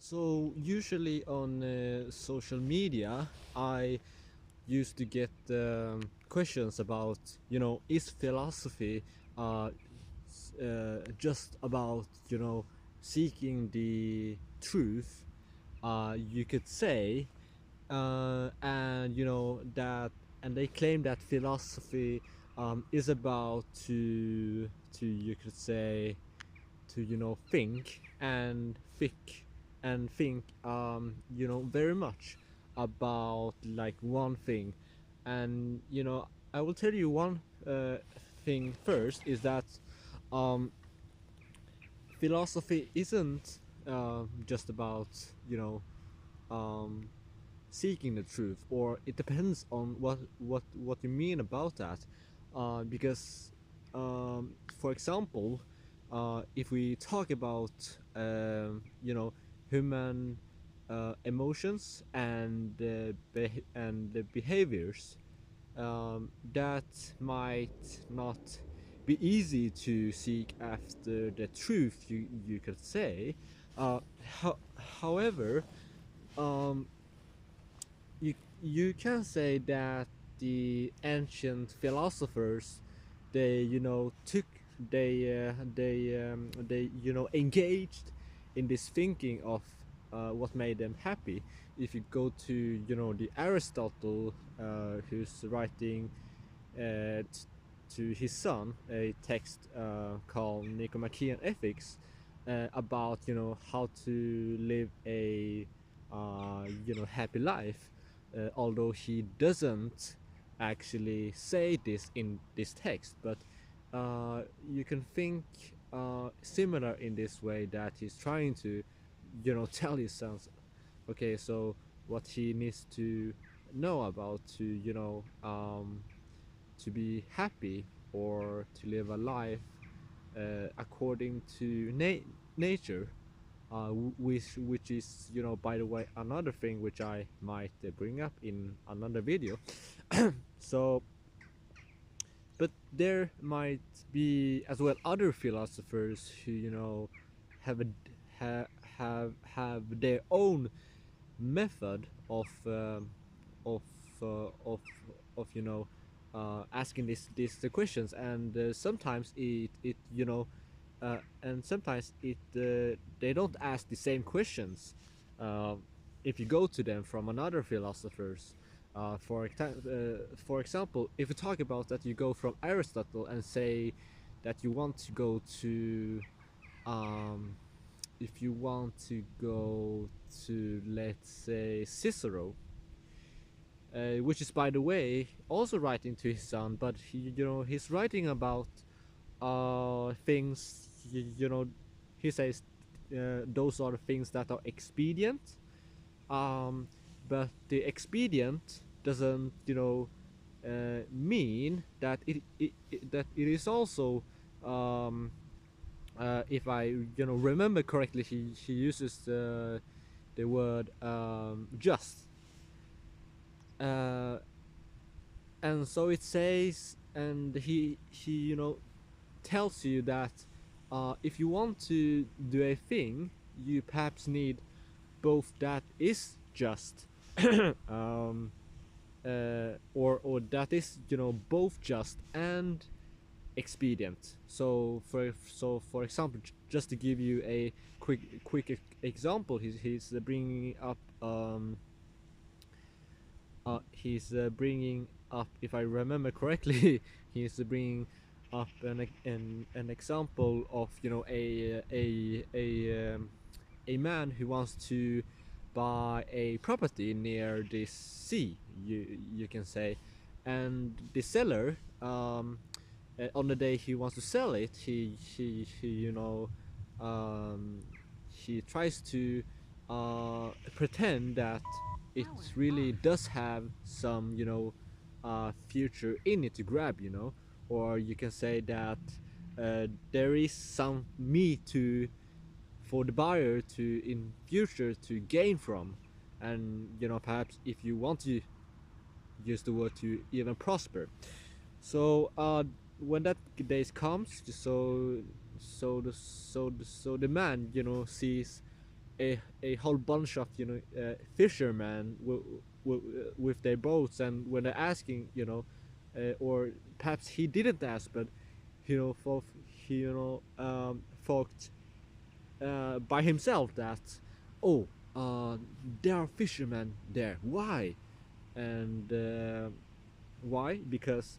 So usually on social media, I used to get questions about, is philosophy uh, just about, seeking the truth? You could say, and and they claim that philosophy is about to you could say to think and think very much about like one thing. And I will tell you one thing first is that um, philosophy isn't just about you know um, seeking the truth, or it depends on what you mean about that. Because for example, if we talk about human emotions and the behaviors, that might not be easy to seek after the truth, you could say. uh, However, um, you you can say that the ancient philosophers, they took they engaged in this thinking of what made them happy. If you go to the Aristotle, who's writing to his son a text called Nicomachean Ethics, about how to live a happy life, although he doesn't actually say this in this text. But you can think similar in this way, that he's trying to tell his sons, okay, so what he needs to know about to be happy, or to live a life according to nature, which is, by the way, another thing which I might bring up in another video. So, but there might be as well other philosophers who have a have their own method of of asking these the questions. And sometimes they don't ask the same questions uh, if you go to them from another philosophers. For example, if you talk about that, you go from Aristotle and say that you want to go to um, if you want to go to, let's say, Cicero, which is, by the way, also writing to his son, but he's writing about things. He says those are the things that are expedient, um, but the expedient doesn't mean that it is also, um, if I remember correctly, he uses the word just. Uh, and so it says, and he tells you that if you want to do a thing, you perhaps need both that is just, um, or that is both just and expedient. So for example, just to give you a quick example, he's bringing up if I remember correctly, he's bringing up an example of a man who wants to buy a property near the sea, you can say. And the seller, on the day he wants to sell it, he um, he tries to pretend that it really does have some future in it to grab, or you can say that there is some meat to for the buyer to in future to gain from. And perhaps, if you want to use the word, to even prosper. So when that days comes, so the man sees a whole bunch of fishermen with their boats, and when they're asking, or perhaps he didn't ask, but for he thought by himself that, oh, there are fishermen there. Why? And why? Because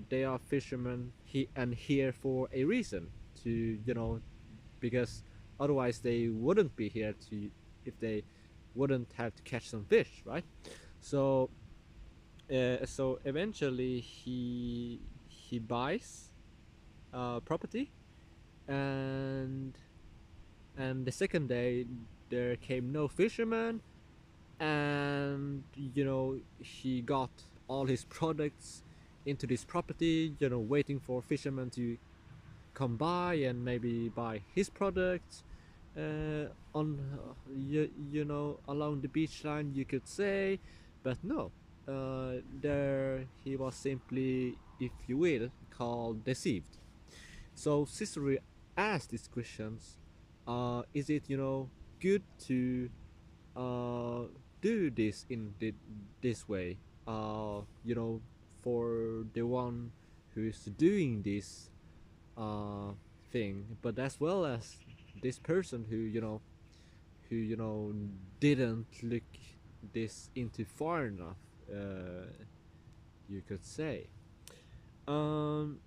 they are fishermen here for a reason, to because otherwise they wouldn't be here to if they wouldn't have to catch some fish, right? So so eventually he buys property, and the second day there came no fisherman, and he got all his products into this property, waiting for fishermen to come by and maybe buy his products on along the beach line, you could say. But no, there he was simply, if you will, called deceived. So Cicero asked these questions: is it good to uh, do this in this way? You know, for the one who is doing this uh, thing, but as well as this person who didn't look this into far enough, you could say. Um,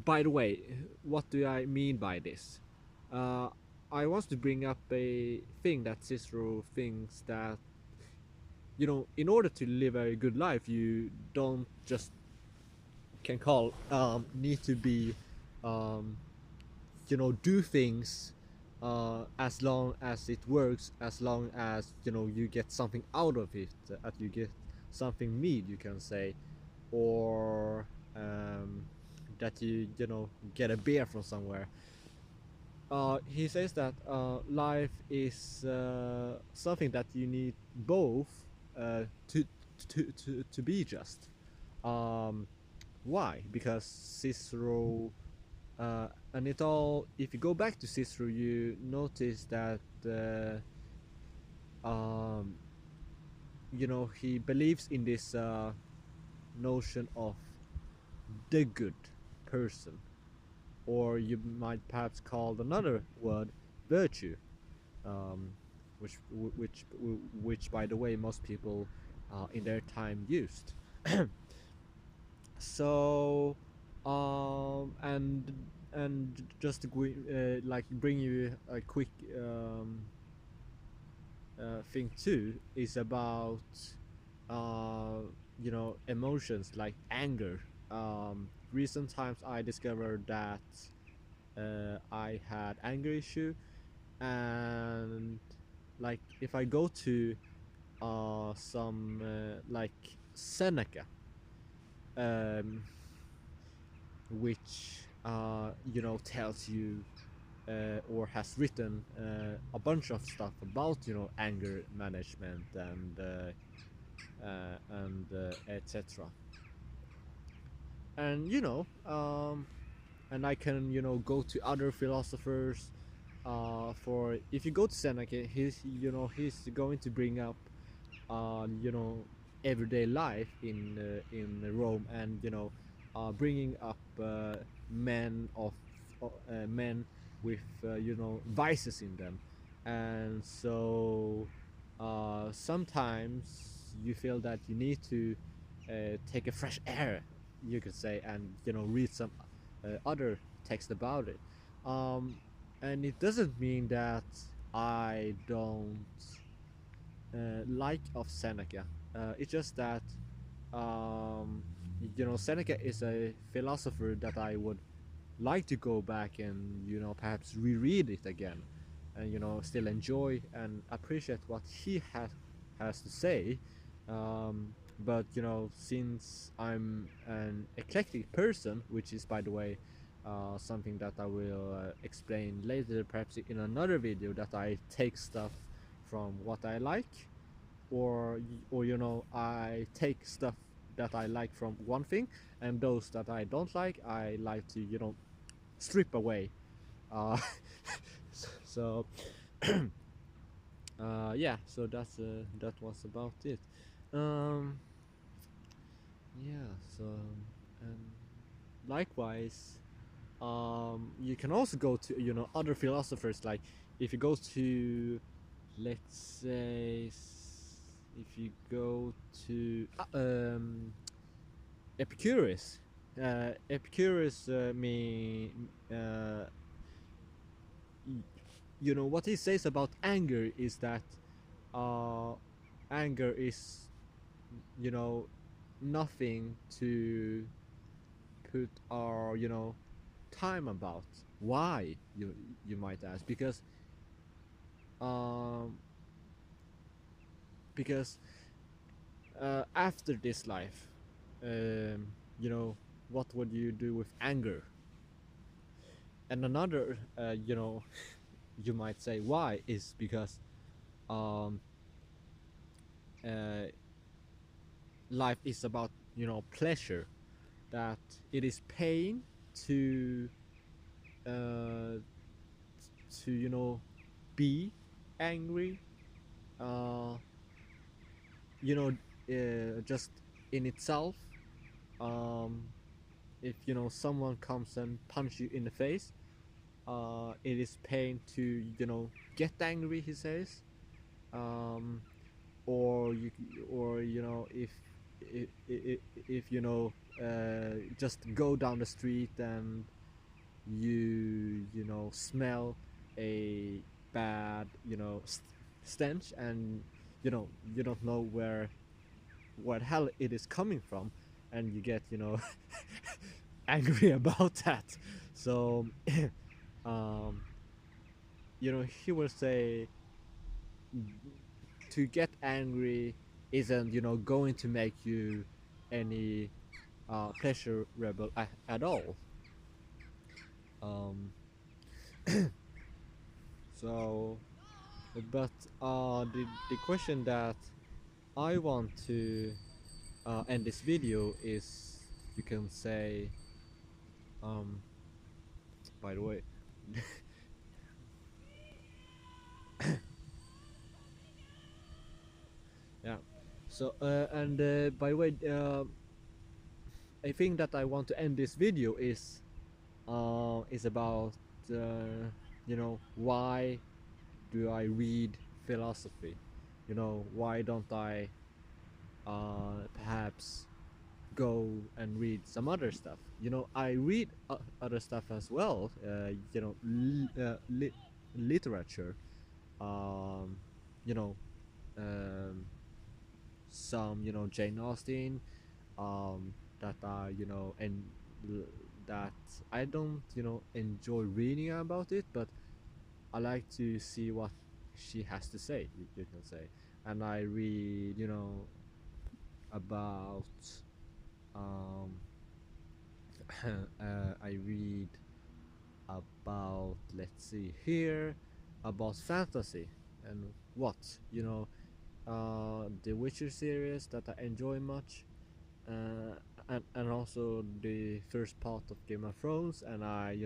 by the way, what do I mean by this? Uh, I want to bring up a thing that Cicero thinks that in order to live a good life, you don't just can call need to be um, do things as long as it works, as long as you get something out of it, that you get something meat, you can say, or that you get a beer from somewhere. He says that life is something that you need both to, to be just. Um, why? Because Cicero, and it all. If you go back to Cicero, you notice that um, he believes in this notion of the good person, or you might perhaps call another word virtue, um, which by the way most people in their time used. So and just to like bring you a quick thing too, is about uh, emotions like anger. Recent times I discovered that I had anger issue, and like if I go to some like Seneca, um, which tells you or has written a bunch of stuff about anger management and etc. And and I can go to other philosophers. For if you go to Seneca, he's going to bring up everyday life in Rome, and bringing up men with vices in them. And so sometimes you feel that you need to take a fresh air, you could say, and read some other text about it. And it doesn't mean that I don't like of Seneca. It's just that um, Seneca is a philosopher that I would like to go back and perhaps reread it again, and still enjoy and appreciate what he has to say. But since I'm an eclectic person, which is by the way something that I will explain later, perhaps in another video, that I take stuff from what I like, or I take stuff that I like from one thing, and those that I don't like, I like to strip away. uh, so Yeah, so that was about it. Um, yeah, so and likewise, you can also go to other philosophers, like if you go to, let's say, if you go to Epicurus. Epicurus what he says about anger is that uh, anger is you know nothing to put our time about. Why, you might ask? Um, because after this life, um, you know what would you do with anger? And another, you might say why is because um, uh, life is about pleasure, that it is pain to uh, be angry, uh, you know just in itself. um, if someone comes and punch you in the face, it is pain to get angry, he says. um, or you or if just go down the street and smell a bad stench, and you don't know where what hell it is coming from, and you get angry about that. So um, he will say to get angry isn't going to make you any pleasurable at all. um, so but the question that I want to end this video is, you can say, um, by the way, yeah. So and by the way, a thing that I want to end this video is about why do I read philosophy? Why don't I perhaps go and read some other stuff? I read other stuff as well. Literature. Um, you know, um, some Jane Austen. That are and that I don't enjoy reading about it, but I like to see what she has to say. You can say, and I read about um, I read about, let's see here, about fantasy and what the Witcher series that I enjoy much, and also the first part of Game of Thrones, and I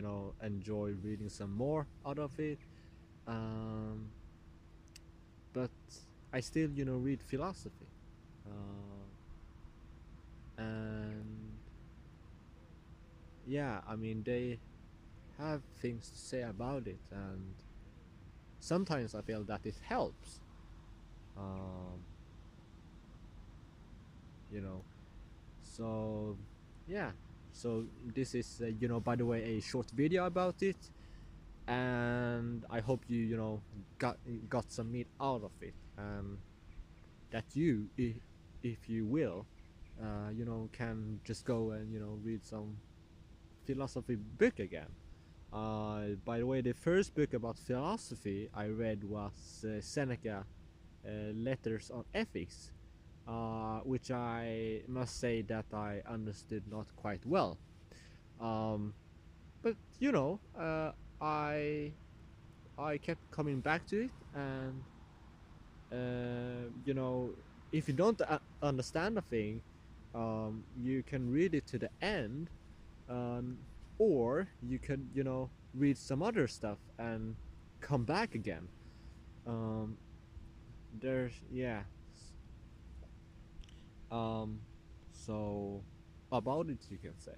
enjoy reading some more out of it. um, but I still read philosophy, and yeah, I mean, they have things to say about it, and sometimes I feel that it helps. um, you know so yeah, so this is by the way, a short video about it, and I hope you got some meat out of it, and that you, if you will, can just go and read some philosophy book again. By the way, the first book about philosophy I read was Seneca, Letters on Ethics, which I must say that I understood not quite well. Um, but I kept coming back to it, and if you don't understand a thing, you can read it to the end, um, or you can read some other stuff and come back again. Um, there's yeah. Um, so about it you can say.